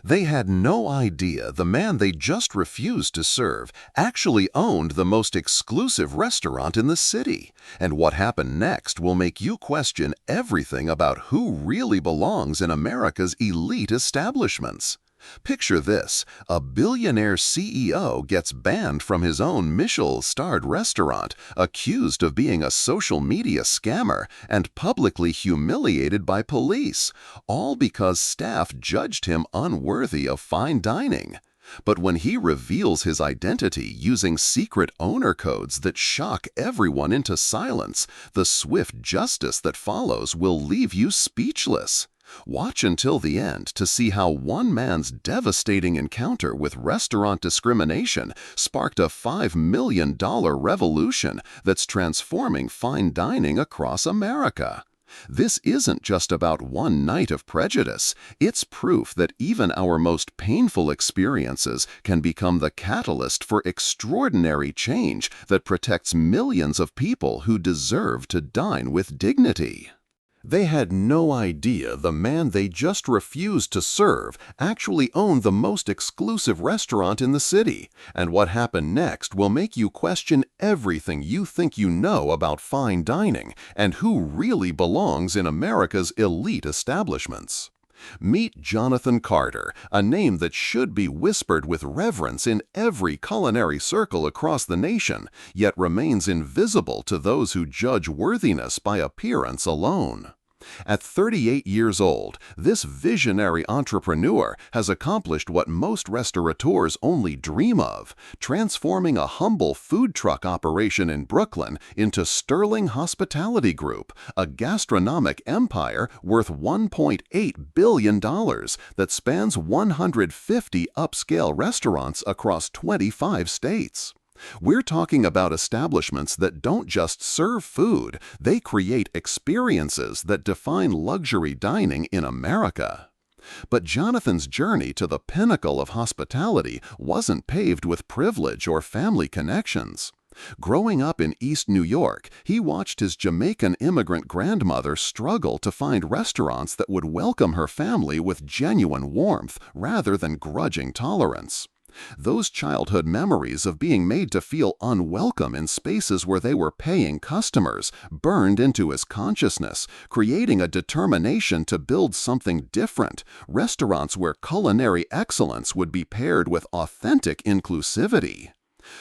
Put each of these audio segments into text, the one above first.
They had no idea the man they just refused to serve actually owned the most exclusive restaurant in the city. And what happened next will make you question everything about who really belongs in America's elite establishments. Picture this: a billionaire CEO gets banned from his own Michelin-starred restaurant, accused of being a social media scammer, and publicly humiliated by police, all because staff judged him unworthy of fine dining. But when he reveals his identity using secret owner codes that shock everyone into silence, the swift justice that follows will leave you speechless. Watch until the end to see how one man's devastating encounter with restaurant discrimination sparked a $5 million revolution that's transforming fine dining across America. This isn't just about one night of prejudice. It's proof that even our most painful experiences can become the catalyst for extraordinary change that protects millions of people who deserve to dine with dignity. They had no idea the man they just refused to serve actually owned the most exclusive restaurant in the city, and what happened next will make you question everything you think you know about fine dining and who really belongs in America's elite establishments. Meet Jonathan Carter, a name that should be whispered with reverence in every culinary circle across the nation, yet remains invisible to those who judge worthiness by appearance alone. At 38 years old, this visionary entrepreneur has accomplished what most restaurateurs only dream of, transforming a humble food truck operation in Brooklyn into Sterling Hospitality Group, a gastronomic empire worth $1.8 billion that spans 150 upscale restaurants across 25 states. We're talking about establishments that don't just serve food, they create experiences that define luxury dining in America. But Jonathan's journey to the pinnacle of hospitality wasn't paved with privilege or family connections. Growing up in East New York, he watched his Jamaican immigrant grandmother struggle to find restaurants that would welcome her family with genuine warmth rather than grudging tolerance. Those childhood memories of being made to feel unwelcome in spaces where they were paying customers burned into his consciousness, creating a determination to build something different, restaurants where culinary excellence would be paired with authentic inclusivity.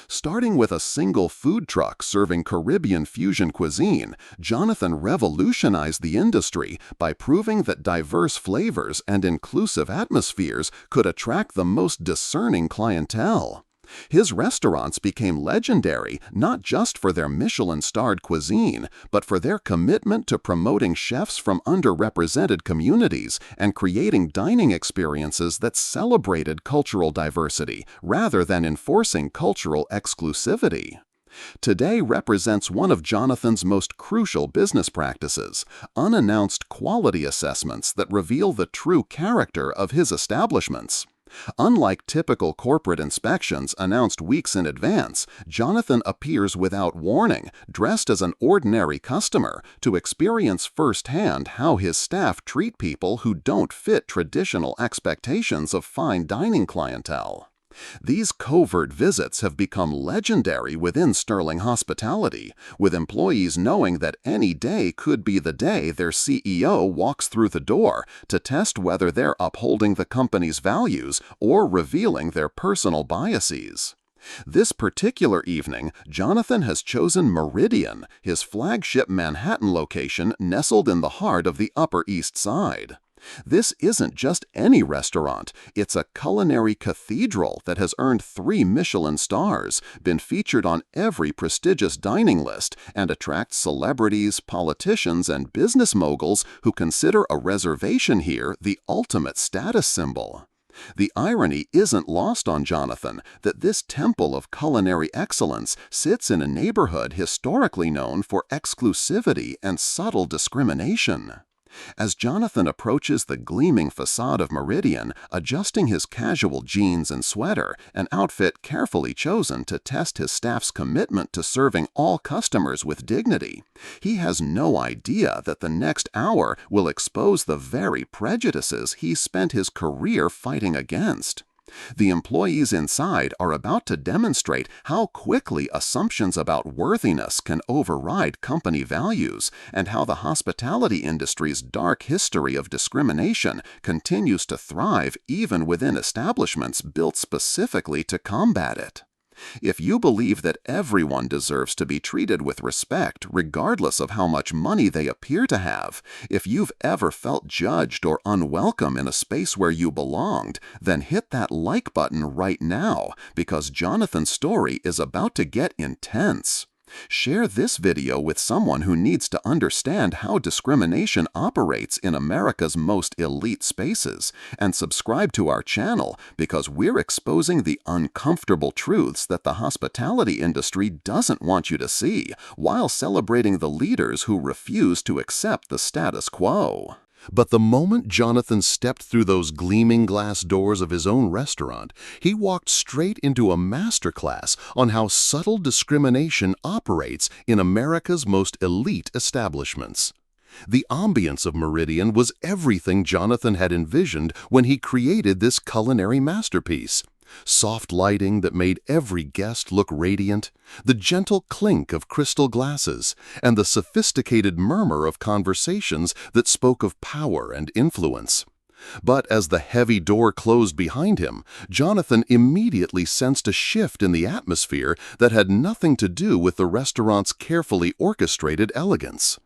Starting with a single food truck serving Caribbean fusion cuisine, Jonathan revolutionized the industry by proving that diverse flavors and inclusive atmospheres could attract the most discerning clientele. His restaurants became legendary not just for their Michelin-starred cuisine, but for their commitment to promoting chefs from underrepresented communities and creating dining experiences that celebrated cultural diversity rather than enforcing cultural exclusivity. Today represents one of Jonathan's most crucial business practices: unannounced quality assessments that reveal the true character of his establishments. Unlike typical corporate inspections announced weeks in advance, Jonathan appears without warning, dressed as an ordinary customer, to experience firsthand how his staff treat people who don't fit traditional expectations of fine dining clientele. These covert visits have become legendary within Sterling Hospitality, with employees knowing that any day could be the day their CEO walks through the door to test whether they're upholding the company's values or revealing their personal biases. This particular evening, Jonathan has chosen Meridian, his flagship Manhattan location nestled in the heart of the Upper East Side. This isn't just any restaurant, it's a culinary cathedral that has earned 3 Michelin stars, been featured on every prestigious dining list, and attracts celebrities, politicians, and business moguls who consider a reservation here the ultimate status symbol. The irony isn't lost on Jonathan that this temple of culinary excellence sits in a neighborhood historically known for exclusivity and subtle discrimination. As Jonathan approaches the gleaming facade of Meridian, adjusting his casual jeans and sweater, an outfit carefully chosen to test his staff's commitment to serving all customers with dignity, he has no idea that the next hour will expose the very prejudices he spent his career fighting against. The employees inside are about to demonstrate how quickly assumptions about worthiness can override company values, and how the hospitality industry's dark history of discrimination continues to thrive even within establishments built specifically to combat it. If you believe that everyone deserves to be treated with respect regardless of how much money they appear to have, if you've ever felt judged or unwelcome in a space where you belonged, then hit that like button right now, because Jonathan's story is about to get intense. Share this video with someone who needs to understand how discrimination operates in America's most elite spaces, and subscribe to our channel because we're exposing the uncomfortable truths that the hospitality industry doesn't want you to see, while celebrating the leaders who refuse to accept the status quo. But the moment Jonathan stepped through those gleaming glass doors of his own restaurant, he walked straight into a masterclass on how subtle discrimination operates in America's most elite establishments. The ambience of Meridian was everything Jonathan had envisioned when he created this culinary masterpiece. Soft lighting that made every guest look radiant, the gentle clink of crystal glasses, and the sophisticated murmur of conversations that spoke of power and influence. But as the heavy door closed behind him, Jonathan immediately sensed a shift in the atmosphere that had nothing to do with the restaurant's carefully orchestrated elegance.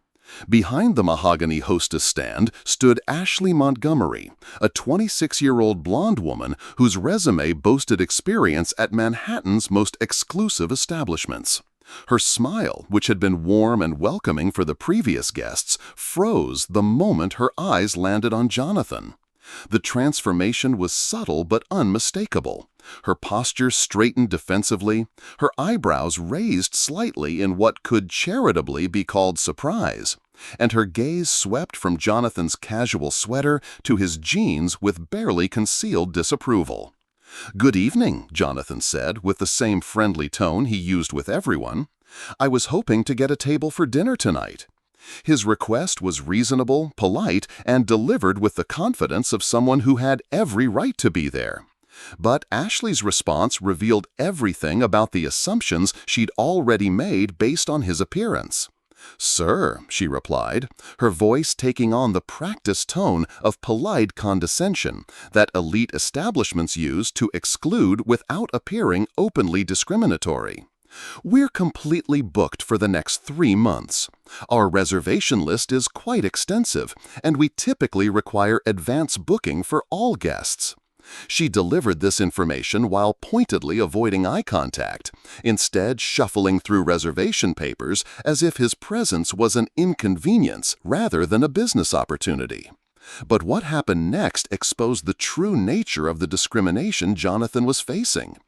Behind the mahogany Hostess stand stood Ashley Montgomery, a 26-year-old blonde woman whose resume boasted experience at Manhattan's most exclusive establishments. Her smile, which had been warm and welcoming for the previous guests, froze the moment her eyes landed on Jonathan. The transformation was subtle but unmistakable. Her posture straightened defensively, her eyebrows raised slightly in what could charitably be called surprise, and her gaze swept from Jonathan's casual sweater to his jeans with barely concealed disapproval. "Good evening," Jonathan said, with the same friendly tone he used with everyone. "I was hoping to get a table for dinner tonight." His request was reasonable, polite, and delivered with the confidence of someone who had every right to be there. But Ashley's response revealed everything about the assumptions she'd already made based on his appearance. "Sir," she replied, her voice taking on the practiced tone of polite condescension that elite establishments use to exclude without appearing openly discriminatory. "We're completely booked for the next 3 months. Our reservation list is quite extensive, and we typically require advance booking for all guests." She delivered this information while pointedly avoiding eye contact, instead shuffling through reservation papers as if his presence was an inconvenience rather than a business opportunity. But what happened next exposed the true nature of the discrimination Jonathan was facing.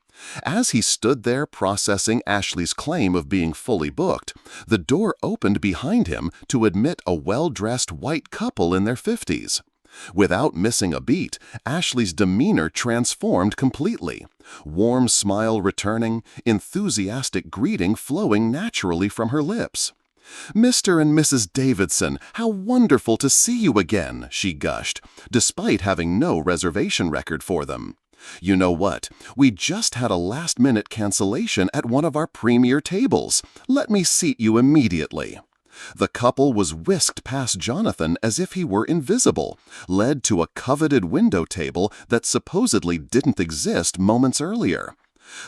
As he stood there processing Ashley's claim of being fully booked, the door opened behind him to admit a well-dressed white couple in their 50s. Without missing a beat, Ashley's demeanor transformed completely. Warm smile returning, enthusiastic greeting flowing naturally from her lips. "Mr. and Mrs. Davidson, how wonderful to see you again," she gushed, despite having no reservation record for them. "You know what? We just had a last-minute cancellation at one of our premier tables. Let me seat you immediately." The couple was whisked past Jonathan as if he were invisible, led to a coveted window table that supposedly didn't exist moments earlier.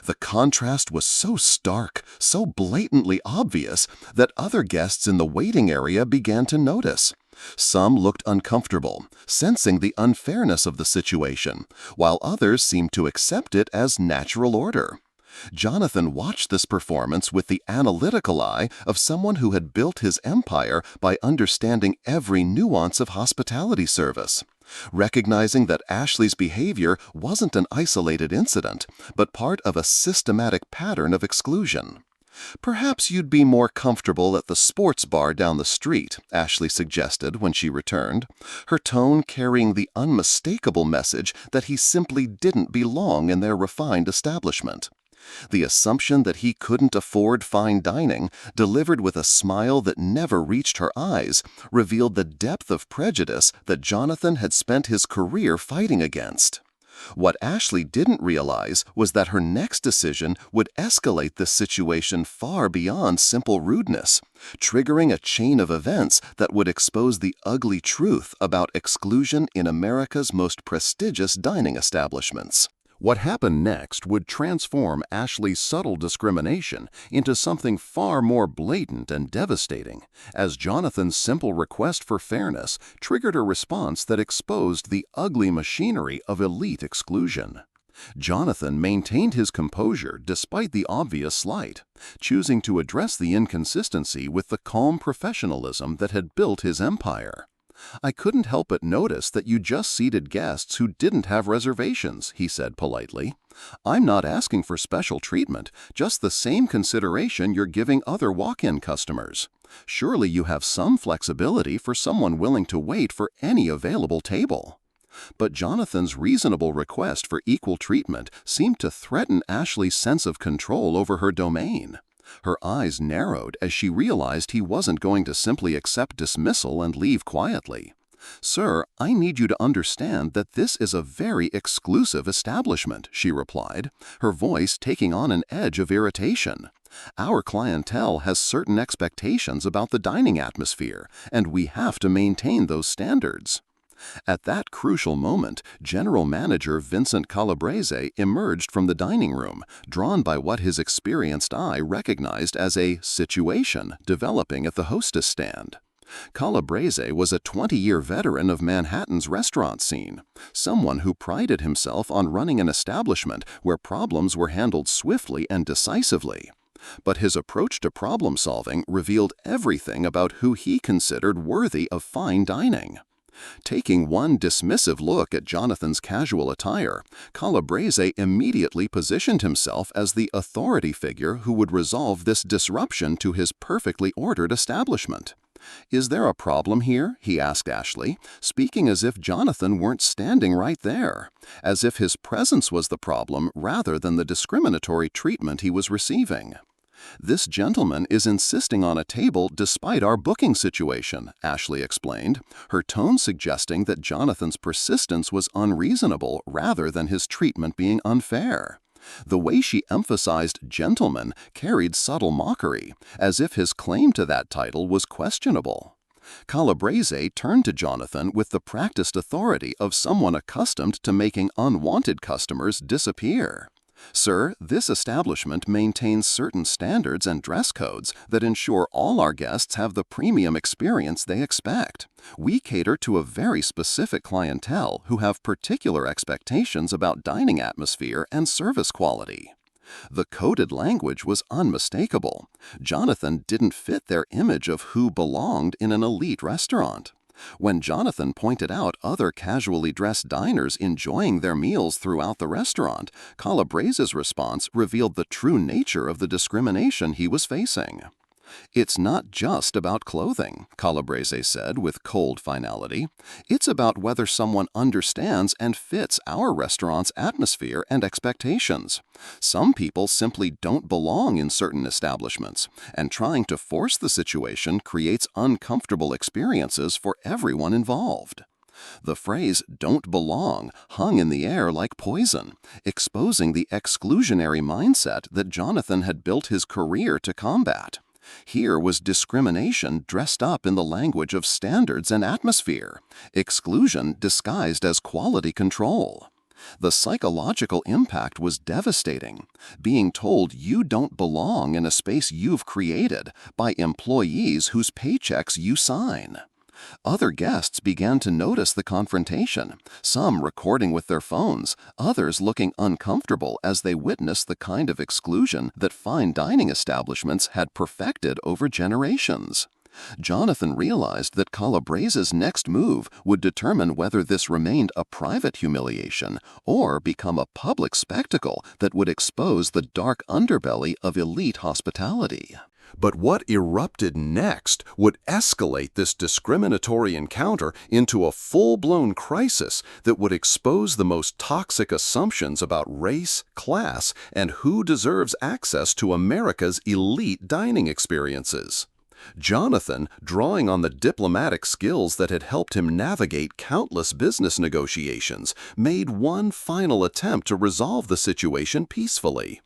The contrast was so stark, so blatantly obvious, that other guests in the waiting area began to notice. Some looked uncomfortable, sensing the unfairness of the situation, while others seemed to accept it as natural order. Jonathan watched this performance with the analytical eye of someone who had built his empire by understanding every nuance of hospitality service, recognizing that Ashley's behavior wasn't an isolated incident, but part of a systematic pattern of exclusion. "Perhaps you'd be more comfortable at the sports bar down the street," Ashley suggested when she returned, her tone carrying the unmistakable message that he simply didn't belong in their refined establishment. The assumption that he couldn't afford fine dining, delivered with a smile that never reached her eyes, revealed the depth of prejudice that Jonathan had spent his career fighting against. What Ashley didn't realize was that her next decision would escalate this situation far beyond simple rudeness, triggering a chain of events that would expose the ugly truth about exclusion in America's most prestigious dining establishments. What happened next would transform Ashley's subtle discrimination into something far more blatant and devastating, as Jonathan's simple request for fairness triggered a response that exposed the ugly machinery of elite exclusion. Jonathan maintained his composure despite the obvious slight, choosing to address the inconsistency with the calm professionalism that had built his empire. "I couldn't help but notice that you just seated guests who didn't have reservations," he said politely. "I'm not asking for special treatment, just the same consideration you're giving other walk-in customers. Surely you have some flexibility for someone willing to wait for any available table." But Jonathan's reasonable request for equal treatment seemed to threaten Ashley's sense of control over her domain. Her eyes narrowed as she realized he wasn't going to simply accept dismissal and leave quietly. "Sir, I need you to understand that this is a very exclusive establishment," she replied, her voice taking on an edge of irritation. "Our clientele has certain expectations about the dining atmosphere, and we have to maintain those standards." At that crucial moment, General Manager Vincent Calabrese emerged from the dining room, drawn by what his experienced eye recognized as a situation developing at the Hostess stand. Calabrese was a 20-year veteran of Manhattan's restaurant scene, someone who prided himself on running an establishment where problems were handled swiftly and decisively. But his approach to problem-solving revealed everything about who he considered worthy of fine dining. Taking one dismissive look at Jonathan's casual attire, Calabrese immediately positioned himself as the authority figure who would resolve this disruption to his perfectly ordered establishment. "Is there a problem here?" he asked Ashley, speaking as if Jonathan weren't standing right there, as if his presence was the problem rather than the discriminatory treatment he was receiving. "This gentleman is insisting on a table despite our booking situation," Ashley explained, her tone suggesting that Jonathan's persistence was unreasonable rather than his treatment being unfair. The way she emphasized gentleman carried subtle mockery, as if his claim to that title was questionable. Calabrese turned to Jonathan with the practiced authority of someone accustomed to making unwanted customers disappear. "Sir, this establishment maintains certain standards and dress codes that ensure all our guests have the premium experience they expect. We cater to a very specific clientele who have particular expectations about dining atmosphere and service quality." The coded language was unmistakable. Jonathan didn't fit their image of who belonged in an elite restaurant. When Jonathan pointed out other casually dressed diners enjoying their meals throughout the restaurant, Calabrese's response revealed the true nature of the discrimination he was facing. "It's not just about clothing," Calabrese said with cold finality. "It's about whether someone understands and fits our restaurant's atmosphere and expectations. Some people simply don't belong in certain establishments, and trying to force the situation creates uncomfortable experiences for everyone involved." The phrase "don't belong" hung in the air like poison, exposing the exclusionary mindset that Jonathan had built his career to combat. Here was discrimination dressed up in the language of standards and atmosphere, exclusion disguised as quality control. The psychological impact was devastating, being told you don't belong in a space you've created by employees whose paychecks you sign. Other guests began to notice the confrontation, some recording with their phones, others looking uncomfortable as they witnessed the kind of exclusion that fine dining establishments had perfected over generations. Jonathan realized that Calabrese's next move would determine whether this remained a private humiliation or become a public spectacle that would expose the dark underbelly of elite hospitality. But what erupted next would escalate this discriminatory encounter into a full-blown crisis that would expose the most toxic assumptions about race, class, and who deserves access to America's elite dining experiences. Jonathan, drawing on the diplomatic skills that had helped him navigate countless business negotiations, made one final attempt to resolve the situation peacefully.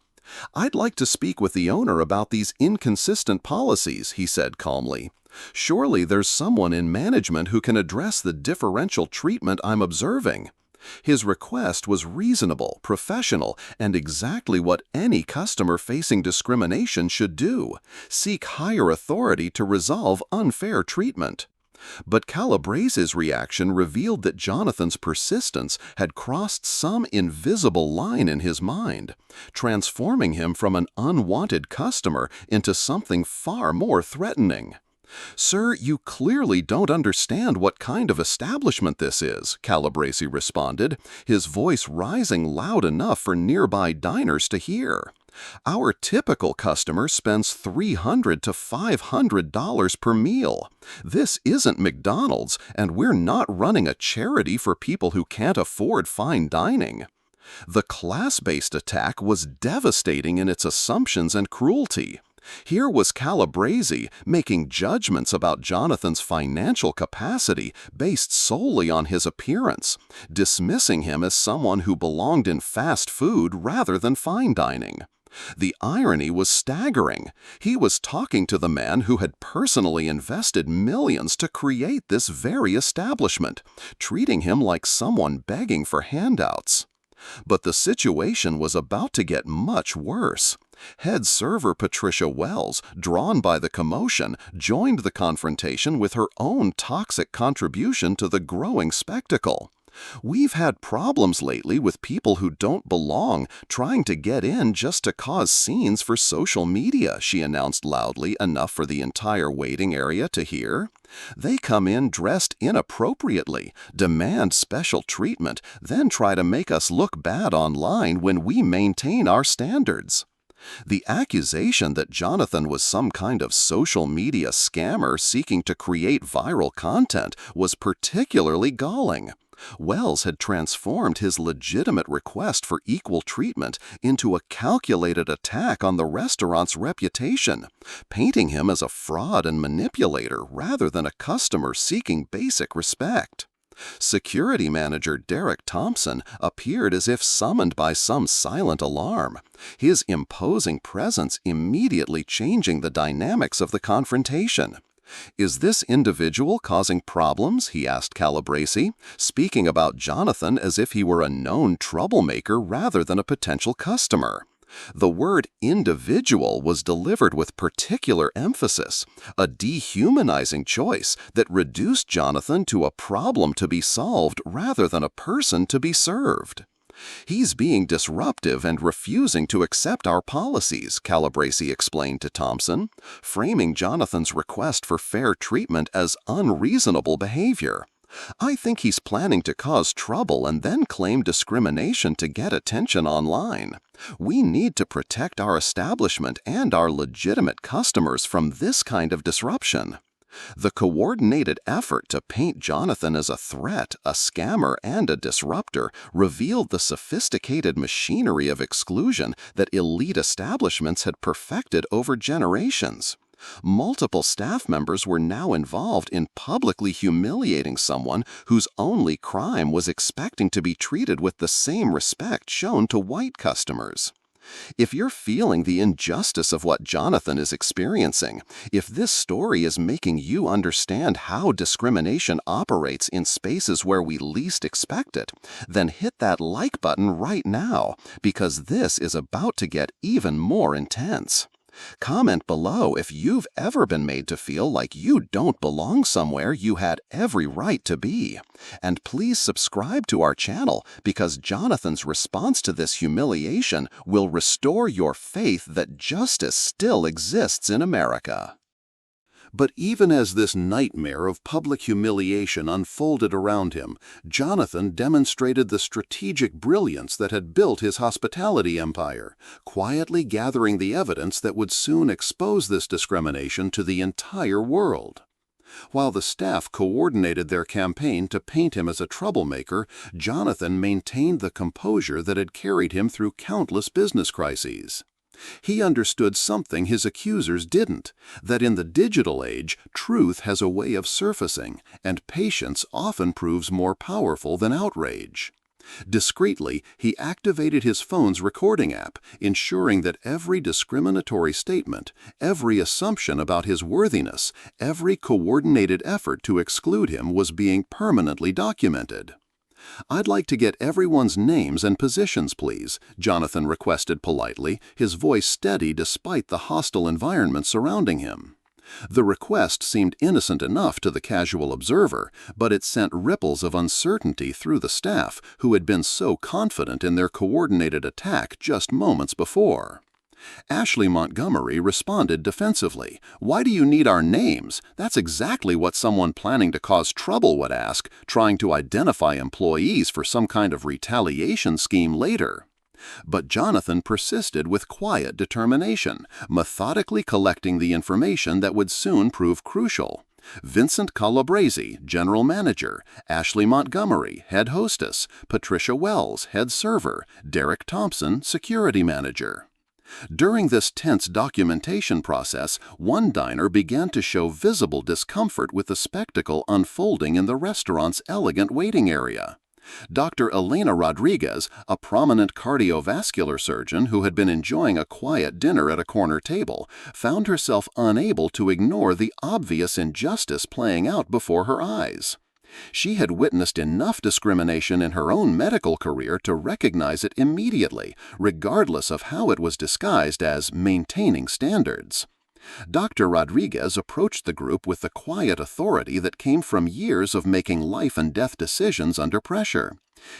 "I'd like to speak with the owner about these inconsistent policies," he said calmly. "Surely there's someone in management who can address the differential treatment I'm observing." His request was reasonable, professional, and exactly what any customer facing discrimination should do: seek higher authority to resolve unfair treatment. But Calabrese's reaction revealed that Jonathan's persistence had crossed some invisible line in his mind, transforming him from an unwanted customer into something far more threatening. "Sir, you clearly don't understand what kind of establishment this is," Calabrese responded, his voice rising loud enough for nearby diners to hear. "Our typical customer spends $300 to $500 per meal. This isn't McDonald's, and we're not running a charity for people who can't afford fine dining." The class-based attack was devastating in its assumptions and cruelty. Here was Calabrese making judgments about Jonathan's financial capacity based solely on his appearance, dismissing him as someone who belonged in fast food rather than fine dining. The irony was staggering. He was talking to the man who had personally invested millions to create this very establishment, treating him like someone begging for handouts. But the situation was about to get much worse. Head server Patricia Wells, drawn by the commotion, joined the confrontation with her own toxic contribution to the growing spectacle. "We've had problems lately with people who don't belong trying to get in just to cause scenes for social media," she announced loudly enough for the entire waiting area to hear. "They come in dressed inappropriately, demand special treatment, then try to make us look bad online when we maintain our standards." The accusation that Jonathan was some kind of social media scammer seeking to create viral content was particularly galling. Wells had transformed his legitimate request for equal treatment into a calculated attack on the restaurant's reputation, painting him as a fraud and manipulator rather than a customer seeking basic respect. Security manager Derek Thompson appeared as if summoned by some silent alarm, his imposing presence immediately changing the dynamics of the confrontation. "Is this individual causing problems?" he asked Calabrese, speaking about Jonathan as if he were a known troublemaker rather than a potential customer. The word individual was delivered with particular emphasis, a dehumanizing choice that reduced Jonathan to a problem to be solved rather than a person to be served. "He's being disruptive and refusing to accept our policies," Calabrese explained to Thompson, framing Jonathan's request for fair treatment as unreasonable behavior. "I think he's planning to cause trouble and then claim discrimination to get attention online. We need to protect our establishment and our legitimate customers from this kind of disruption." The coordinated effort to paint Jonathan as a threat, a scammer, and a disruptor revealed the sophisticated machinery of exclusion that elite establishments had perfected over generations. Multiple staff members were now involved in publicly humiliating someone whose only crime was expecting to be treated with the same respect shown to white customers. If you're feeling the injustice of what Jonathan is experiencing, if this story is making you understand how discrimination operates in spaces where we least expect it, then hit that like button right now, because this is about to get even more intense. Comment below if you've ever been made to feel like you don't belong somewhere you had every right to be. And please subscribe to our channel because Jonathan's response to this humiliation will restore your faith that justice still exists in America. But even as this nightmare of public humiliation unfolded around him, Jonathan demonstrated the strategic brilliance that had built his hospitality empire, quietly gathering the evidence that would soon expose this discrimination to the entire world. While the staff coordinated their campaign to paint him as a troublemaker, Jonathan maintained the composure that had carried him through countless business crises. He understood something his accusers didn't, that in the digital age, truth has a way of surfacing, and patience often proves more powerful than outrage. Discreetly, he activated his phone's recording app, ensuring that every discriminatory statement, every assumption about his worthiness, every coordinated effort to exclude him was being permanently documented. "I'd like to get everyone's names and positions, please," Jonathan requested politely, his voice steady despite the hostile environment surrounding him. The request seemed innocent enough to the casual observer, but it sent ripples of uncertainty through the staff, who had been so confident in their coordinated attack just moments before. Ashley Montgomery responded defensively. "Why do you need our names? That's exactly what someone planning to cause trouble would ask, trying to identify employees for some kind of retaliation scheme later." But Jonathan persisted with quiet determination, methodically collecting the information that would soon prove crucial. Vincent Calabrese, general manager; Ashley Montgomery, head hostess; Patricia Wells, head server; Derek Thompson, security manager. During this tense documentation process, one diner began to show visible discomfort with the spectacle unfolding in the restaurant's elegant waiting area. Dr. Elena Rodriguez, a prominent cardiovascular surgeon who had been enjoying a quiet dinner at a corner table, found herself unable to ignore the obvious injustice playing out before her eyes. She had witnessed enough discrimination in her own medical career to recognize it immediately, regardless of how it was disguised as maintaining standards. Dr. Rodriguez approached the group with the quiet authority that came from years of making life-and-death decisions under pressure.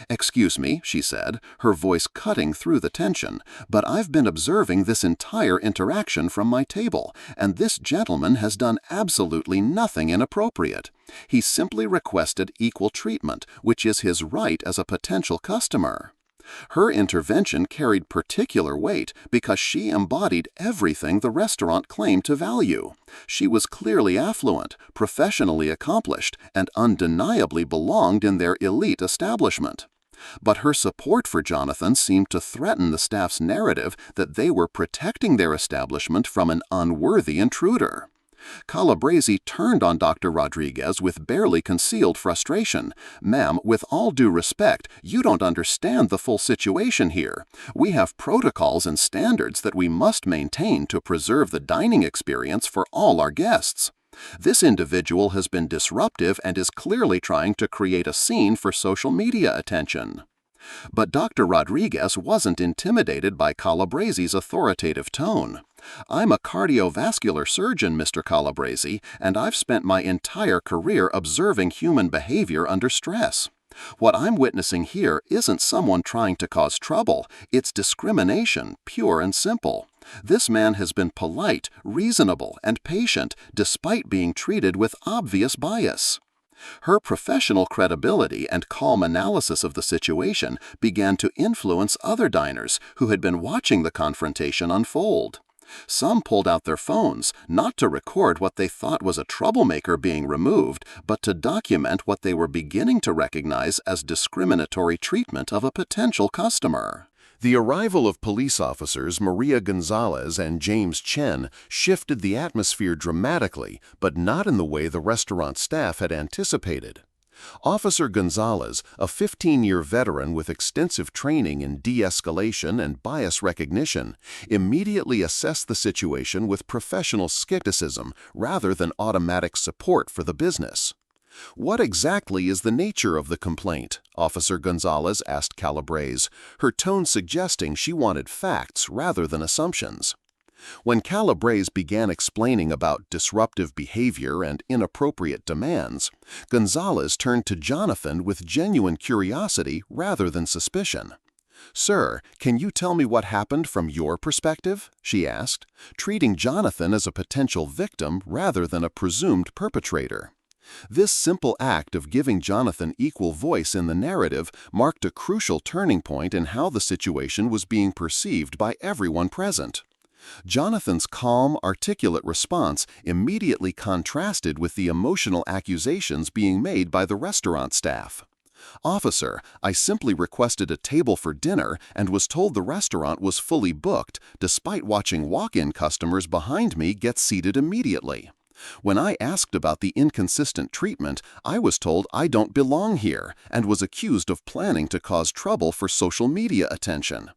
"Excuse me," she said, her voice cutting through the tension, "but I've been observing this entire interaction from my table, and this gentleman has done absolutely nothing inappropriate. He simply requested equal treatment, which is his right as a potential customer." Her intervention carried particular weight because she embodied everything the restaurant claimed to value. She was clearly affluent, professionally accomplished, and undeniably belonged in their elite establishment. But her support for Jonathan seemed to threaten the staff's narrative that they were protecting their establishment from an unworthy intruder. Calabrese turned on Dr. Rodriguez with barely concealed frustration. "Ma'am, with all due respect, you don't understand the full situation here. We have protocols and standards that we must maintain to preserve the dining experience for all our guests. This individual has been disruptive and is clearly trying to create a scene for social media attention." But Dr. Rodriguez wasn't intimidated by Calabrese's authoritative tone. "I'm a cardiovascular surgeon, Mr. Calabrese, and I've spent my entire career observing human behavior under stress. What I'm witnessing here isn't someone trying to cause trouble, it's discrimination, pure and simple. This man has been polite, reasonable, and patient despite being treated with obvious bias." Her professional credibility and calm analysis of the situation began to influence other diners who had been watching the confrontation unfold. Some pulled out their phones, not to record what they thought was a troublemaker being removed, but to document what they were beginning to recognize as discriminatory treatment of a potential customer. The arrival of police officers Maria Gonzalez and James Chen shifted the atmosphere dramatically, but not in the way the restaurant staff had anticipated. Officer Gonzalez, a 15-year veteran with extensive training in de-escalation and bias recognition, immediately assessed the situation with professional skepticism rather than automatic support for the business. "What exactly is the nature of the complaint?" Officer Gonzalez asked Calabrese, her tone suggesting she wanted facts rather than assumptions. When Calabrese began explaining about disruptive behavior and inappropriate demands, Gonzalez turned to Jonathan with genuine curiosity rather than suspicion. "Sir, can you tell me what happened from your perspective?" she asked, treating Jonathan as a potential victim rather than a presumed perpetrator. This simple act of giving Jonathan equal voice in the narrative marked a crucial turning point in how the situation was being perceived by everyone present. Jonathan's calm, articulate response immediately contrasted with the emotional accusations being made by the restaurant staff. "Officer, I simply requested a table for dinner and was told the restaurant was fully booked, despite watching walk-in customers behind me get seated immediately. When I asked about the inconsistent treatment, I was told I don't belong here and was accused of planning to cause trouble for social media attention."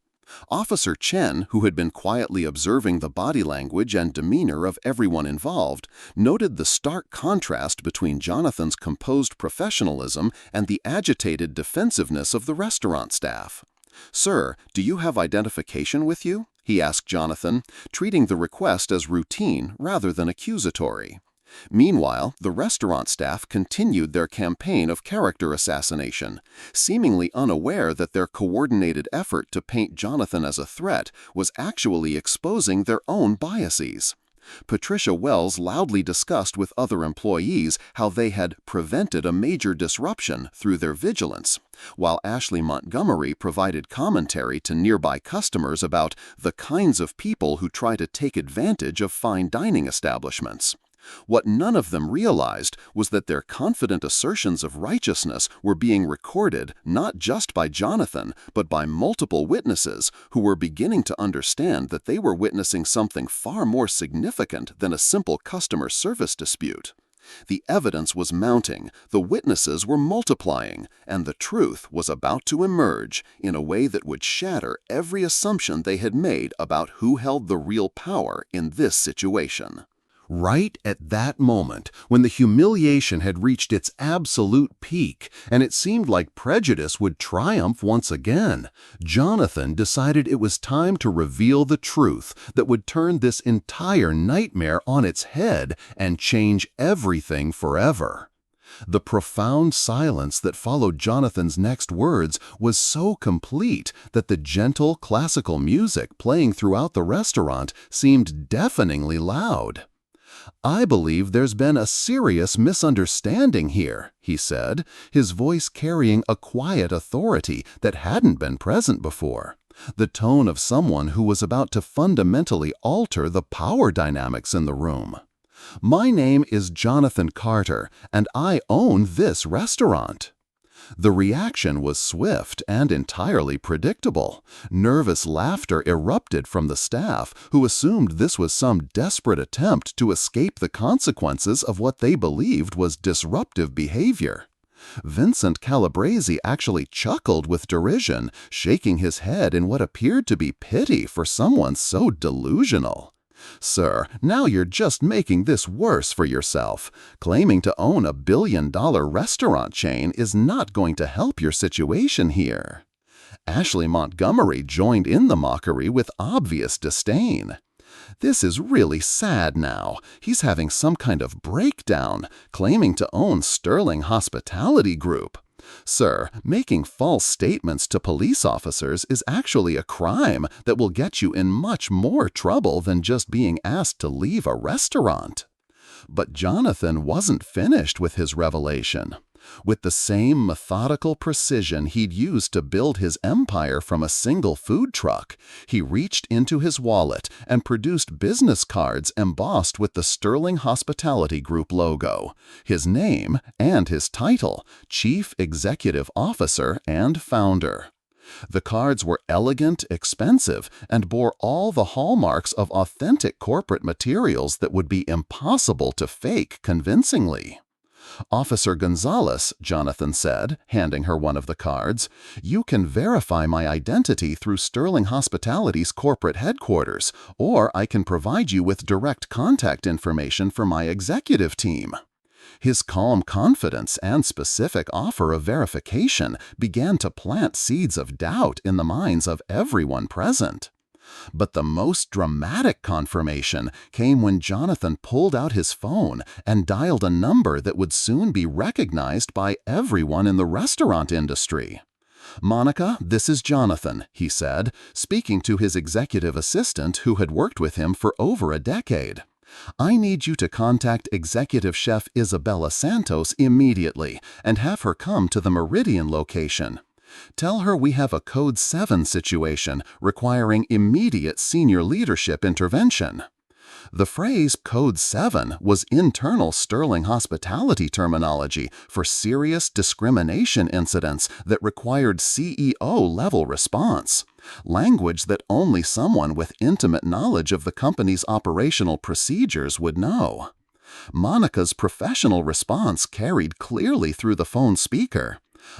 Officer Chen, who had been quietly observing the body language and demeanor of everyone involved, noted the stark contrast between Jonathan's composed professionalism and the agitated defensiveness of the restaurant staff. "Sir, do you have identification with you?" he asked Jonathan, treating the request as routine rather than accusatory. Meanwhile, the restaurant staff continued their campaign of character assassination, seemingly unaware that their coordinated effort to paint Jonathan as a threat was actually exposing their own biases. Patricia Wells loudly discussed with other employees how they had prevented a major disruption through their vigilance, while Ashley Montgomery provided commentary to nearby customers about the kinds of people who try to take advantage of fine dining establishments. What none of them realized was that their confident assertions of righteousness were being recorded not just by Jonathan, but by multiple witnesses who were beginning to understand that they were witnessing something far more significant than a simple customer service dispute. The evidence was mounting, the witnesses were multiplying, and the truth was about to emerge in a way that would shatter every assumption they had made about who held the real power in this situation. Right at that moment, when the humiliation had reached its absolute peak and it seemed like prejudice would triumph once again, Jonathan decided it was time to reveal the truth that would turn this entire nightmare on its head and change everything forever. The profound silence that followed Jonathan's next words was so complete that the gentle classical music playing throughout the restaurant seemed deafeningly loud. "I believe there's been a serious misunderstanding here," he said, his voice carrying a quiet authority that hadn't been present before, the tone of someone who was about to fundamentally alter the power dynamics in the room. "My name is Jonathan Carter, and I own this restaurant." The reaction was swift and entirely predictable. Nervous laughter erupted from the staff, who assumed this was some desperate attempt to escape the consequences of what they believed was disruptive behavior. Vincent Calabrese actually chuckled with derision, shaking his head in what appeared to be pity for someone so delusional. "Sir, now you're just making this worse for yourself. Claiming to own a billion-dollar restaurant chain is not going to help your situation here." Ashley Montgomery joined in the mockery with obvious disdain. "This is really sad now. He's having some kind of breakdown, claiming to own Sterling Hospitality Group. Sir, making false statements to police officers is actually a crime that will get you in much more trouble than just being asked to leave a restaurant." But Jonathan wasn't finished with his revelation. With the same methodical precision he'd used to build his empire from a single food truck, he reached into his wallet and produced business cards embossed with the Sterling Hospitality Group logo, his name, and his title, Chief Executive Officer and Founder. The cards were elegant, expensive, and bore all the hallmarks of authentic corporate materials that would be impossible to fake convincingly. "Officer Gonzalez," Jonathan said, handing her one of the cards, "you can verify my identity through Sterling Hospitality's corporate headquarters, or I can provide you with direct contact information for my executive team." His calm confidence and specific offer of verification began to plant seeds of doubt in the minds of everyone present. But the most dramatic confirmation came when Jonathan pulled out his phone and dialed a number that would soon be recognized by everyone in the restaurant industry. "Monica, this is Jonathan," he said, speaking to his executive assistant who had worked with him for over a decade. "I need you to contact Executive Chef Isabella Santos immediately and have her come to the Meridian location. Tell her we have a Code 7 situation requiring immediate senior leadership intervention." The phrase Code 7 was internal Sterling hospitality terminology for serious discrimination incidents that required CEO-level response, language that only someone with intimate knowledge of the company's operational procedures would know. Monica's professional response carried clearly through the phone speaker.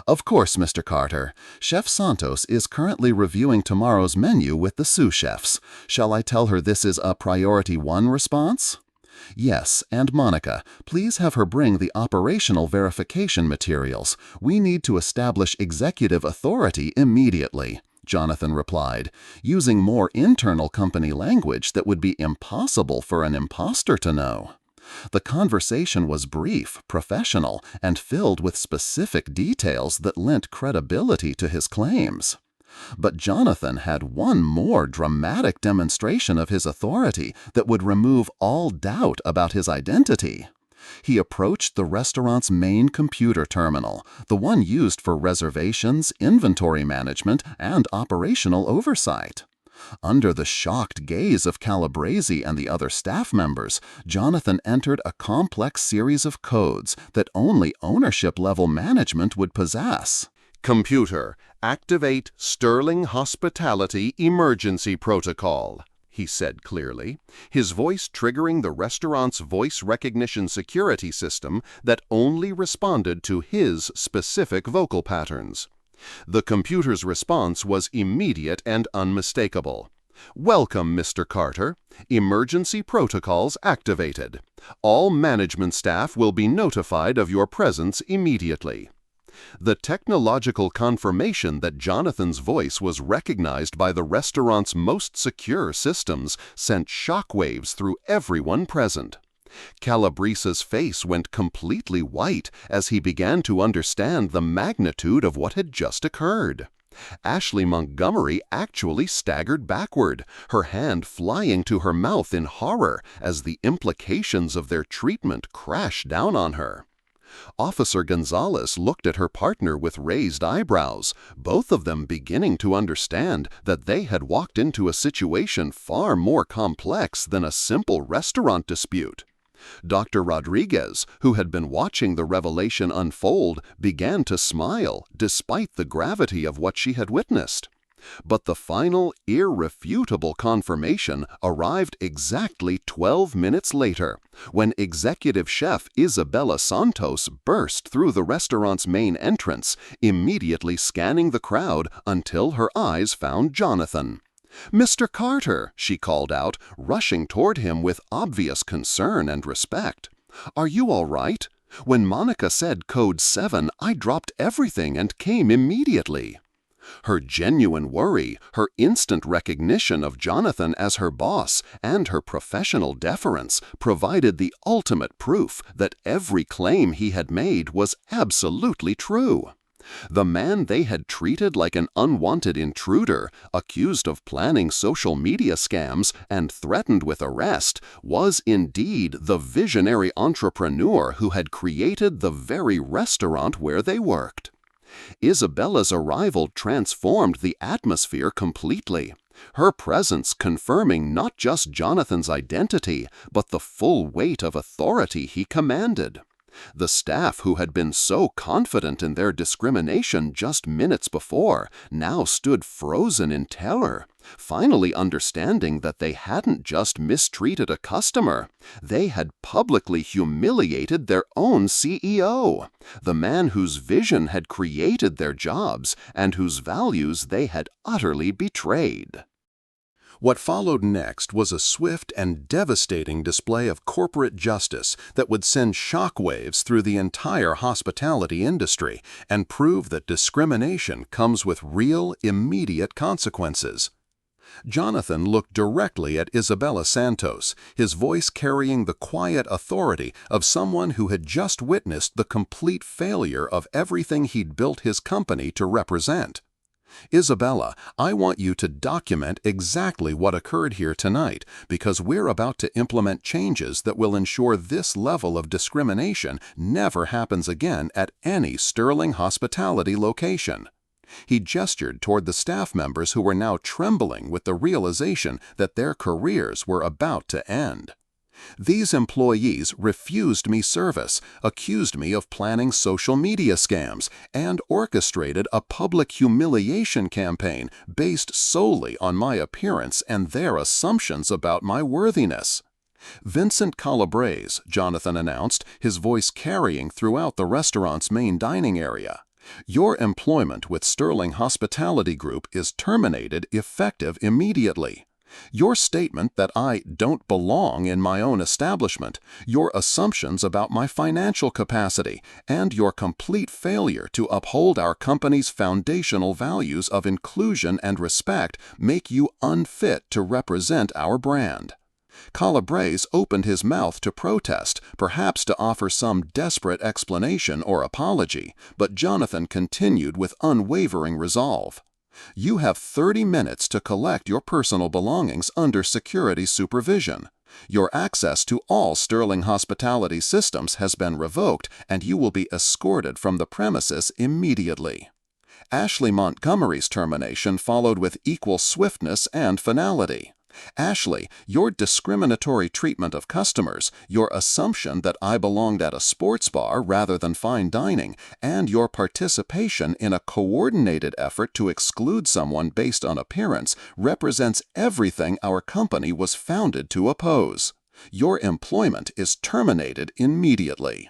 "Of course, Mr. Carter. Chef Santos is currently reviewing tomorrow's menu with the sous chefs. Shall I tell her this is a Priority 1 response?" "Yes, and Monica, please have her bring the operational verification materials. We need to establish executive authority immediately," Jonathan replied, using more internal company language that would be impossible for an imposter to know. The conversation was brief, professional, and filled with specific details that lent credibility to his claims. But Jonathan had one more dramatic demonstration of his authority that would remove all doubt about his identity. He approached the restaurant's main computer terminal, the one used for reservations, inventory management, and operational oversight. Under the shocked gaze of Calabrese and the other staff members, Jonathan entered a complex series of codes that only ownership-level management would possess. "Computer, activate Sterling Hospitality Emergency Protocol," he said clearly, his voice triggering the restaurant's voice recognition security system that only responded to his specific vocal patterns. The computer's response was immediate and unmistakable. "Welcome, Mr. Carter. Emergency protocols activated. All management staff will be notified of your presence immediately." The technological confirmation that Jonathan's voice was recognized by the restaurant's most secure systems sent shockwaves through everyone present. Calabrese's face went completely white as he began to understand the magnitude of what had just occurred. Ashley Montgomery actually staggered backward, her hand flying to her mouth in horror as the implications of their treatment crashed down on her. Officer Gonzalez looked at her partner with raised eyebrows, both of them beginning to understand that they had walked into a situation far more complex than a simple restaurant dispute. Dr. Rodriguez, who had been watching the revelation unfold, began to smile despite the gravity of what she had witnessed. But the final, irrefutable confirmation arrived exactly 12 minutes later, when Executive Chef Isabella Santos burst through the restaurant's main entrance, immediately scanning the crowd until her eyes found Jonathan. "Mr. Carter," she called out, rushing toward him with obvious concern and respect. "Are you all right? When Monica said Code 7, I dropped everything and came immediately." Her genuine worry, her instant recognition of Jonathan as her boss, and her professional deference provided the ultimate proof that every claim he had made was absolutely true. The man they had treated like an unwanted intruder, accused of planning social media scams and threatened with arrest, was indeed the visionary entrepreneur who had created the very restaurant where they worked. Isabella's arrival transformed the atmosphere completely, her presence confirming not just Jonathan's identity, but the full weight of authority he commanded. The staff who had been so confident in their discrimination just minutes before now stood frozen in terror, finally understanding that they hadn't just mistreated a customer, they had publicly humiliated their own CEO, the man whose vision had created their jobs and whose values they had utterly betrayed. What followed next was a swift and devastating display of corporate justice that would send shockwaves through the entire hospitality industry and prove that discrimination comes with real, immediate consequences. Jonathan looked directly at Isabella Santos, his voice carrying the quiet authority of someone who had just witnessed the complete failure of everything he'd built his company to represent. Isabella, I want you to document exactly what occurred here tonight, because we're about to implement changes that will ensure this level of discrimination never happens again at any Sterling Hospitality location. He gestured toward the staff members who were now trembling with the realization that their careers were about to end. These employees refused me service, accused me of planning social media scams, and orchestrated a public humiliation campaign based solely on my appearance and their assumptions about my worthiness. Vincent Calabrese, Jonathan announced, his voice carrying throughout the restaurant's main dining area. Your employment with Sterling Hospitality Group is terminated effective immediately. Your statement that I don't belong in my own establishment, your assumptions about my financial capacity, and your complete failure to uphold our company's foundational values of inclusion and respect make you unfit to represent our brand. Calabrese opened his mouth to protest, perhaps to offer some desperate explanation or apology, but Jonathan continued with unwavering resolve. You have 30 minutes to collect your personal belongings under security supervision. Your access to all Sterling Hospitality systems has been revoked, and you will be escorted from the premises immediately. Ashley Montgomery's termination followed with equal swiftness and finality. Ashley, your discriminatory treatment of customers, your assumption that I belonged at a sports bar rather than fine dining, and your participation in a coordinated effort to exclude someone based on appearance represents everything our company was founded to oppose. Your employment is terminated immediately.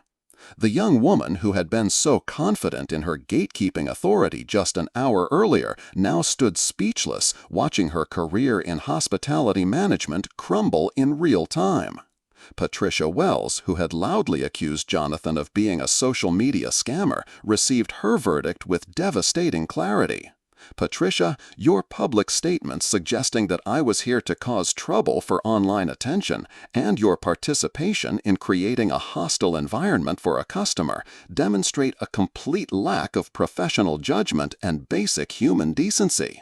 The young woman who had been so confident in her gatekeeping authority just an hour earlier now stood speechless, watching her career in hospitality management crumble in real time. Patricia Wells, who had loudly accused Jonathan of being a social media scammer, received her verdict with devastating clarity. Patricia, your public statements suggesting that I was here to cause trouble for online attention, and your participation in creating a hostile environment for a customer, demonstrate a complete lack of professional judgment and basic human decency.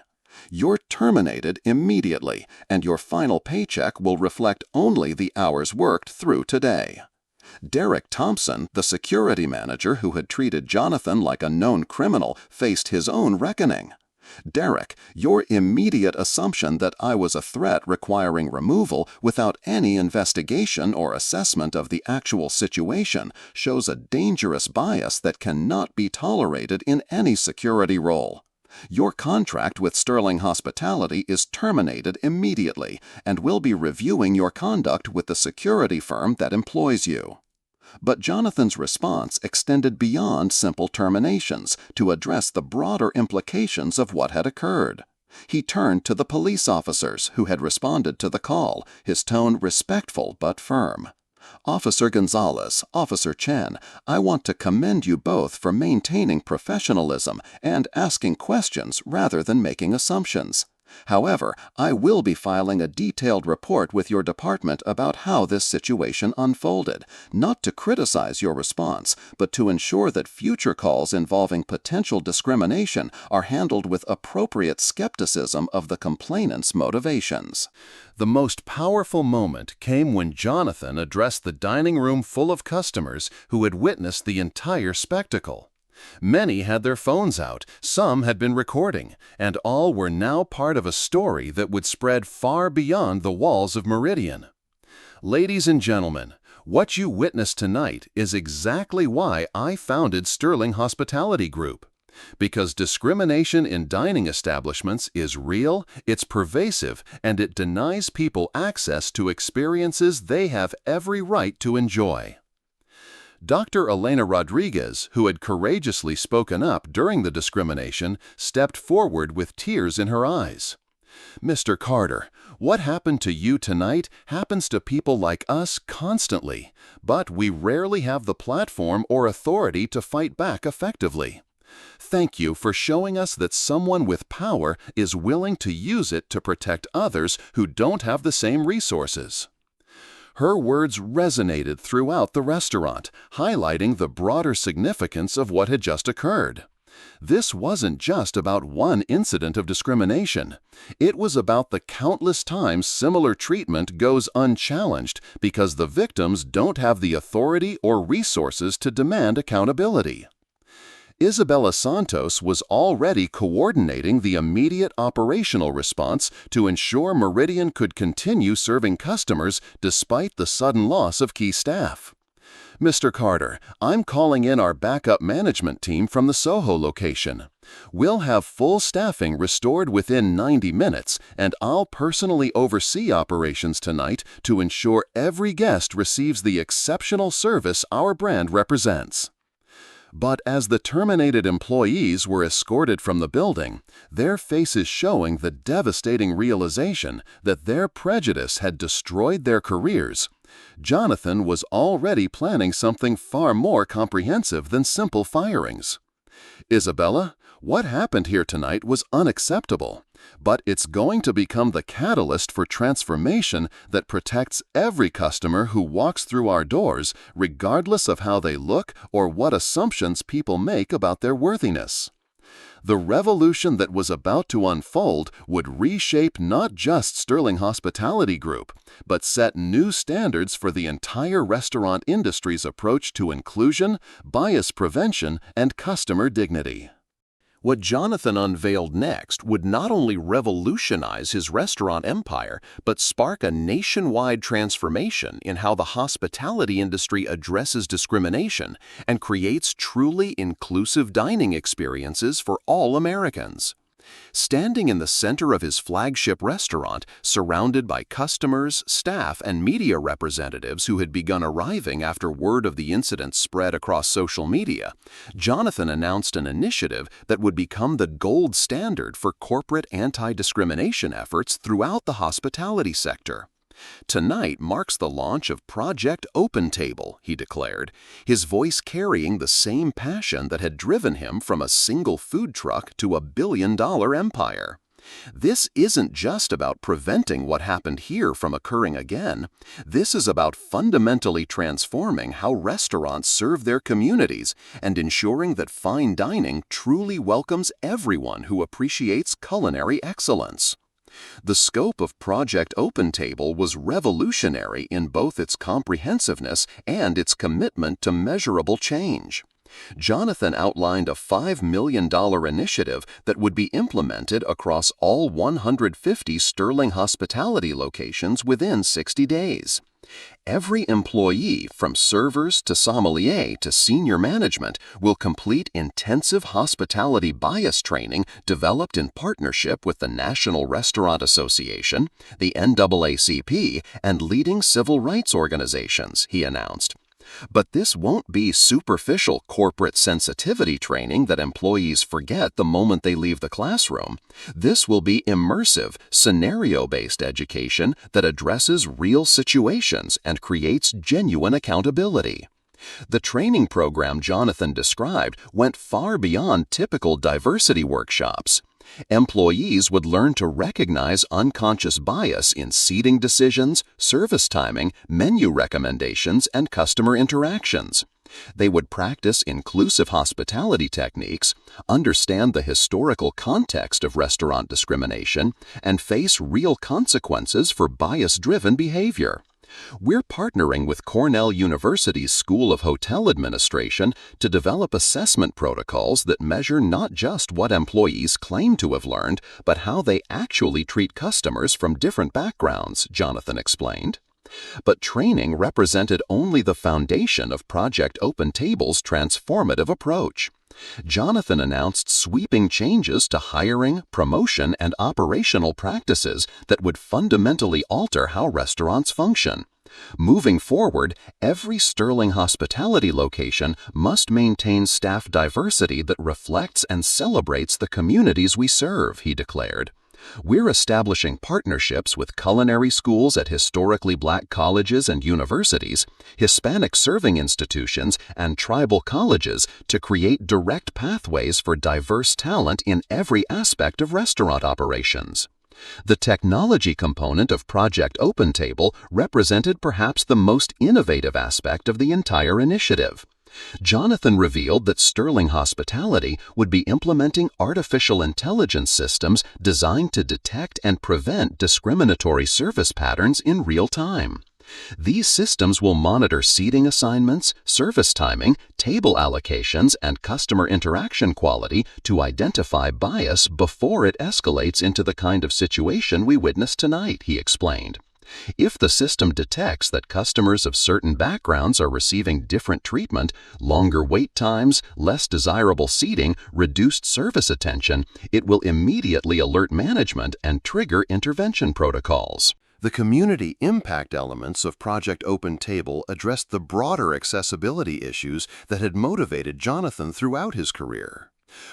You're terminated immediately, and your final paycheck will reflect only the hours worked through today. Derek Thompson, the security manager who had treated Jonathan like a known criminal, faced his own reckoning. Derek, your immediate assumption that I was a threat requiring removal without any investigation or assessment of the actual situation shows a dangerous bias that cannot be tolerated in any security role. Your contract with Sterling Hospitality is terminated immediately, and we'll be reviewing your conduct with the security firm that employs you. But Jonathan's response extended beyond simple terminations to address the broader implications of what had occurred. He turned to the police officers who had responded to the call, his tone respectful but firm. Officer Gonzalez, Officer Chen, I want to commend you both for maintaining professionalism and asking questions rather than making assumptions. However, I will be filing a detailed report with your department about how this situation unfolded, not to criticize your response, but to ensure that future calls involving potential discrimination are handled with appropriate skepticism of the complainant's motivations. The most powerful moment came when Jonathan addressed the dining room full of customers who had witnessed the entire spectacle. Many had their phones out, some had been recording, and all were now part of a story that would spread far beyond the walls of Meridian. Ladies and gentlemen, what you witnessed tonight is exactly why I founded Sterling Hospitality Group. Because discrimination in dining establishments is real, it's pervasive, and it denies people access to experiences they have every right to enjoy. Dr. Elena Rodriguez, who had courageously spoken up during the discrimination, stepped forward with tears in her eyes. Mr. Carter, what happened to you tonight happens to people like us constantly, but we rarely have the platform or authority to fight back effectively. Thank you for showing us that someone with power is willing to use it to protect others who don't have the same resources. Her words resonated throughout the restaurant, highlighting the broader significance of what had just occurred. This wasn't just about one incident of discrimination. It was about the countless times similar treatment goes unchallenged because the victims don't have the authority or resources to demand accountability. Isabella Santos was already coordinating the immediate operational response to ensure Meridian could continue serving customers despite the sudden loss of key staff. Mr. Carter, I'm calling in our backup management team from the Soho location. We'll have full staffing restored within 90 minutes, and I'll personally oversee operations tonight to ensure every guest receives the exceptional service our brand represents. But as the terminated employees were escorted from the building, their faces showing the devastating realization that their prejudice had destroyed their careers, Jonathan was already planning something far more comprehensive than simple firings. Isabella, what happened here tonight was unacceptable, but it's going to become the catalyst for transformation that protects every customer who walks through our doors, regardless of how they look or what assumptions people make about their worthiness. The revolution that was about to unfold would reshape not just Sterling Hospitality Group, but set new standards for the entire restaurant industry's approach to inclusion, bias prevention, and customer dignity. What Jonathan unveiled next would not only revolutionize his restaurant empire, but spark a nationwide transformation in how the hospitality industry addresses discrimination and creates truly inclusive dining experiences for all Americans. Standing in the center of his flagship restaurant, surrounded by customers, staff, and media representatives who had begun arriving after word of the incident spread across social media, Jonathan announced an initiative that would become the gold standard for corporate anti-discrimination efforts throughout the hospitality sector. Tonight marks the launch of Project Open Table, he declared, his voice carrying the same passion that had driven him from a single food truck to a billion-dollar empire. This isn't just about preventing what happened here from occurring again. This is about fundamentally transforming how restaurants serve their communities and ensuring that fine dining truly welcomes everyone who appreciates culinary excellence. The scope of Project Open Table was revolutionary in both its comprehensiveness and its commitment to measurable change. Jonathan outlined a $5 million initiative that would be implemented across all 150 Sterling Hospitality locations within 60 days. Every employee, from servers to sommelier to senior management, will complete intensive hospitality bias training developed in partnership with the National Restaurant Association, the NAACP, and leading civil rights organizations, he announced. But this won't be superficial corporate sensitivity training that employees forget the moment they leave the classroom. This will be immersive, scenario-based education that addresses real situations and creates genuine accountability. The training program Jonathan described went far beyond typical diversity workshops. Employees would learn to recognize unconscious bias in seating decisions, service timing, menu recommendations, and customer interactions. They would practice inclusive hospitality techniques, understand the historical context of restaurant discrimination, and face real consequences for bias-driven behavior. We're partnering with Cornell University's School of Hotel Administration to develop assessment protocols that measure not just what employees claim to have learned, but how they actually treat customers from different backgrounds, Jonathan explained. But training represented only the foundation of Project Open Table's transformative approach. Jonathan announced sweeping changes to hiring, promotion, and operational practices that would fundamentally alter how restaurants function. Moving forward, every Sterling Hospitality location must maintain staff diversity that reflects and celebrates the communities we serve, he declared. We're establishing partnerships with culinary schools at historically black colleges and universities, Hispanic serving institutions, and tribal colleges to create direct pathways for diverse talent in every aspect of restaurant operations. The technology component of Project OpenTable represented perhaps the most innovative aspect of the entire initiative. Jonathan revealed that Sterling Hospitality would be implementing artificial intelligence systems designed to detect and prevent discriminatory service patterns in real time. These systems will monitor seating assignments, service timing, table allocations, and customer interaction quality to identify bias before it escalates into the kind of situation we witnessed tonight, he explained. If the system detects that customers of certain backgrounds are receiving different treatment, longer wait times, less desirable seating, reduced service attention, it will immediately alert management and trigger intervention protocols. The community impact elements of Project OpenTable addressed the broader accessibility issues that had motivated Jonathan throughout his career.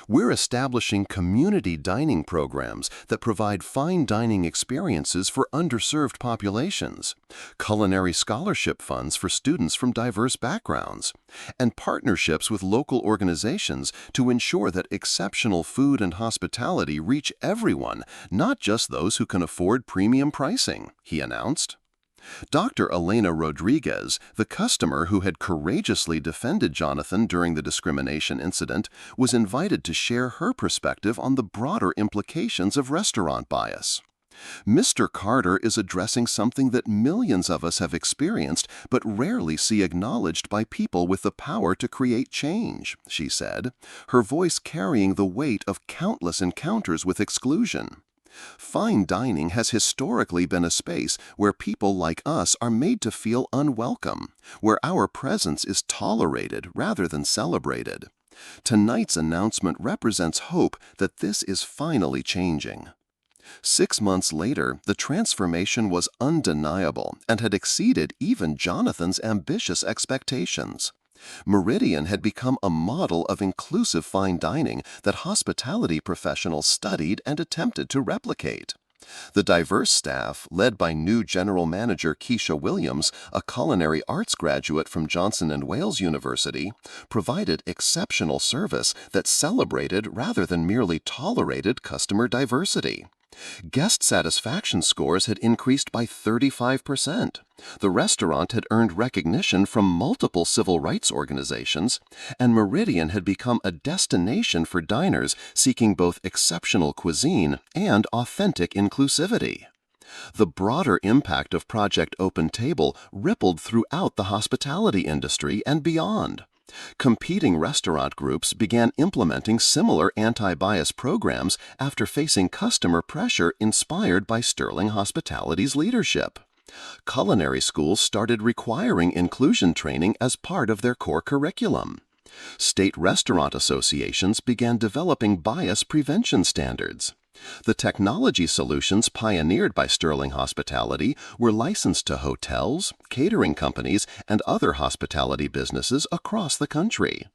We're establishing community dining programs that provide fine dining experiences for underserved populations, culinary scholarship funds for students from diverse backgrounds, and partnerships with local organizations to ensure that exceptional food and hospitality reach everyone, not just those who can afford premium pricing, he announced. Dr. Elena Rodriguez, the customer who had courageously defended Jonathan during the discrimination incident, was invited to share her perspective on the broader implications of restaurant bias. Mr. Carter is addressing something that millions of us have experienced but rarely see acknowledged by people with the power to create change, she said, her voice carrying the weight of countless encounters with exclusion. Fine dining has historically been a space where people like us are made to feel unwelcome, where our presence is tolerated rather than celebrated. Tonight's announcement represents hope that this is finally changing. 6 months later, the transformation was undeniable and had exceeded even Jonathan's ambitious expectations. Meridian had become a model of inclusive fine dining that hospitality professionals studied and attempted to replicate. The diverse staff, led by new General Manager Keisha Williams, a culinary arts graduate from Johnson & Wales University, provided exceptional service that celebrated rather than merely tolerated customer diversity. Guest satisfaction scores had increased by 35%. The restaurant had earned recognition from multiple civil rights organizations, and Meridian had become a destination for diners seeking both exceptional cuisine and authentic inclusivity. The broader impact of Project OpenTable rippled throughout the hospitality industry and beyond. Competing restaurant groups began implementing similar anti-bias programs after facing customer pressure inspired by Sterling Hospitality's leadership. Culinary schools started requiring inclusion training as part of their core curriculum. State restaurant associations began developing bias prevention standards. The technology solutions pioneered by Sterling Hospitality were licensed to hotels, catering companies, and other hospitality businesses across the country.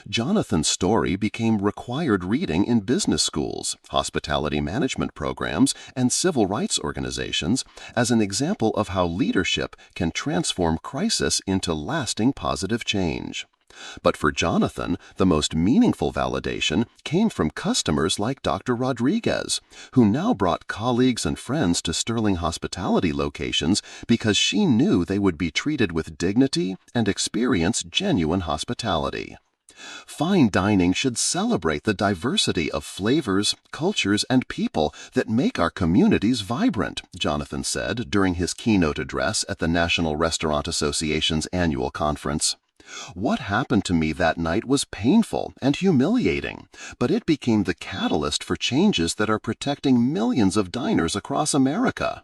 Jonathan's story became required reading in business schools, hospitality management programs, and civil rights organizations as an example of how leadership can transform crisis into lasting positive change. But for Jonathan, the most meaningful validation came from customers like Dr. Rodriguez, who now brought colleagues and friends to Sterling Hospitality locations because she knew they would be treated with dignity and experience genuine hospitality. Fine dining should celebrate the diversity of flavors, cultures, and people that make our communities vibrant, Jonathan said during his keynote address at the National Restaurant Association's annual conference. What happened to me that night was painful and humiliating, but it became the catalyst for changes that are protecting millions of diners across America.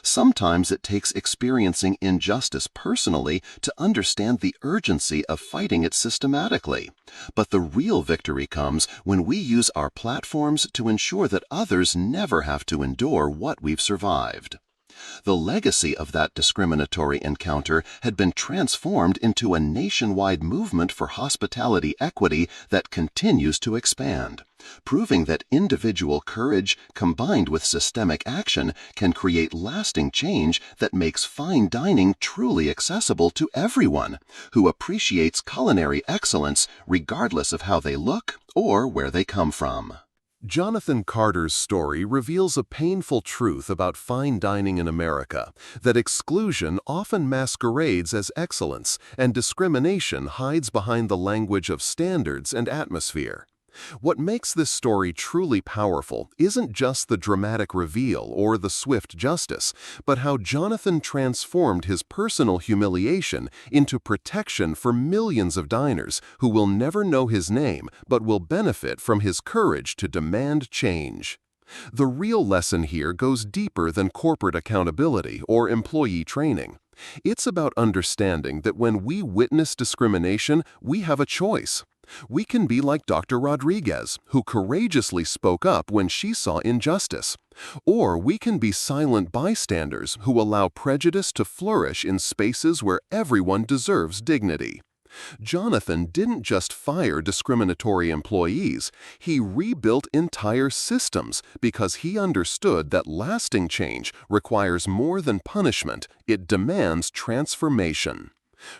Sometimes it takes experiencing injustice personally to understand the urgency of fighting it systematically. But the real victory comes when we use our platforms to ensure that others never have to endure what we've survived. The legacy of that discriminatory encounter had been transformed into a nationwide movement for hospitality equity that continues to expand, proving that individual courage combined with systemic action can create lasting change that makes fine dining truly accessible to everyone who appreciates culinary excellence regardless of how they look or where they come from. Jonathan Carter's story reveals a painful truth about fine dining in America, that exclusion often masquerades as excellence, and discrimination hides behind the language of standards and atmosphere. What makes this story truly powerful isn't just the dramatic reveal or the swift justice, but how Jonathan transformed his personal humiliation into protection for millions of diners who will never know his name but will benefit from his courage to demand change. The real lesson here goes deeper than corporate accountability or employee training. It's about understanding that when we witness discrimination, we have a choice. We can be like Dr. Rodriguez, who courageously spoke up when she saw injustice. Or we can be silent bystanders who allow prejudice to flourish in spaces where everyone deserves dignity. Jonathan didn't just fire discriminatory employees, he rebuilt entire systems because he understood that lasting change requires more than punishment, it demands transformation.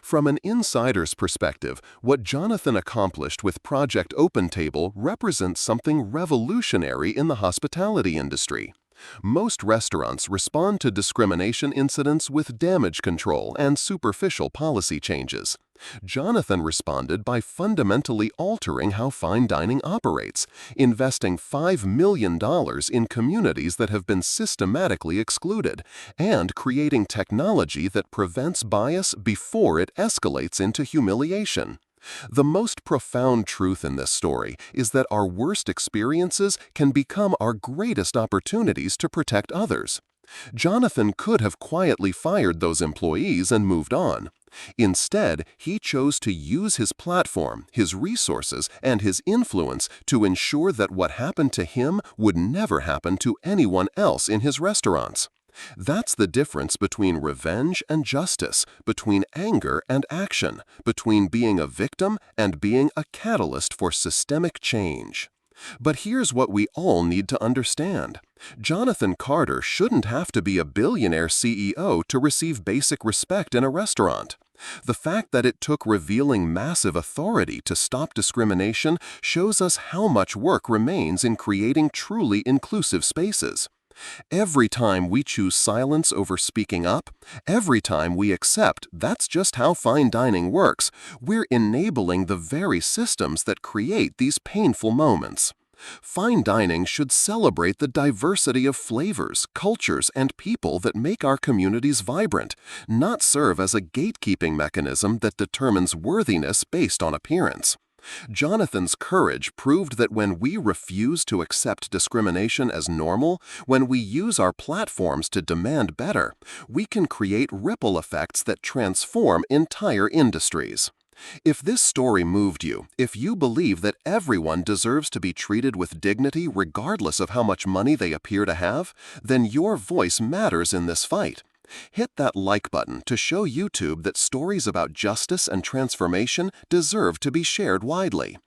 From an insider's perspective, what Jonathan accomplished with Project OpenTable represents something revolutionary in the hospitality industry. Most restaurants respond to discrimination incidents with damage control and superficial policy changes. Jonathan responded by fundamentally altering how fine dining operates, investing $5 million in communities that have been systematically excluded, and creating technology that prevents bias before it escalates into humiliation. The most profound truth in this story is that our worst experiences can become our greatest opportunities to protect others. Jonathan could have quietly fired those employees and moved on. Instead, he chose to use his platform, his resources, and his influence to ensure that what happened to him would never happen to anyone else in his restaurants. That's the difference between revenge and justice, between anger and action, between being a victim and being a catalyst for systemic change. But here's what we all need to understand. Jonathan Carter shouldn't have to be a billionaire CEO to receive basic respect in a restaurant. The fact that it took revealing massive authority to stop discrimination shows us how much work remains in creating truly inclusive spaces. Every time we choose silence over speaking up, every time we accept that's just how fine dining works, we're enabling the very systems that create these painful moments. Fine dining should celebrate the diversity of flavors, cultures, and people that make our communities vibrant, not serve as a gatekeeping mechanism that determines worthiness based on appearance. Jonathan's courage proved that when we refuse to accept discrimination as normal, when we use our platforms to demand better, we can create ripple effects that transform entire industries. If this story moved you, if you believe that everyone deserves to be treated with dignity regardless of how much money they appear to have, then your voice matters in this fight. Hit that like button to show YouTube that stories about justice and transformation deserve to be shared widely.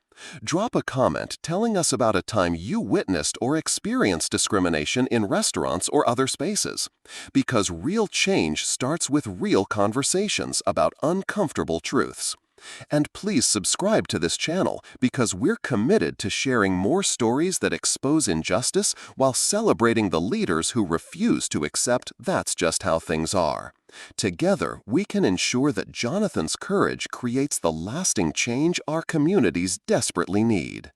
Drop a comment telling us about a time you witnessed or experienced discrimination in restaurants or other spaces. Because real change starts with real conversations about uncomfortable truths. And please subscribe to this channel because we're committed to sharing more stories that expose injustice while celebrating the leaders who refuse to accept that's just how things are. Together, we can ensure that Jonathan's courage creates the lasting change our communities desperately need.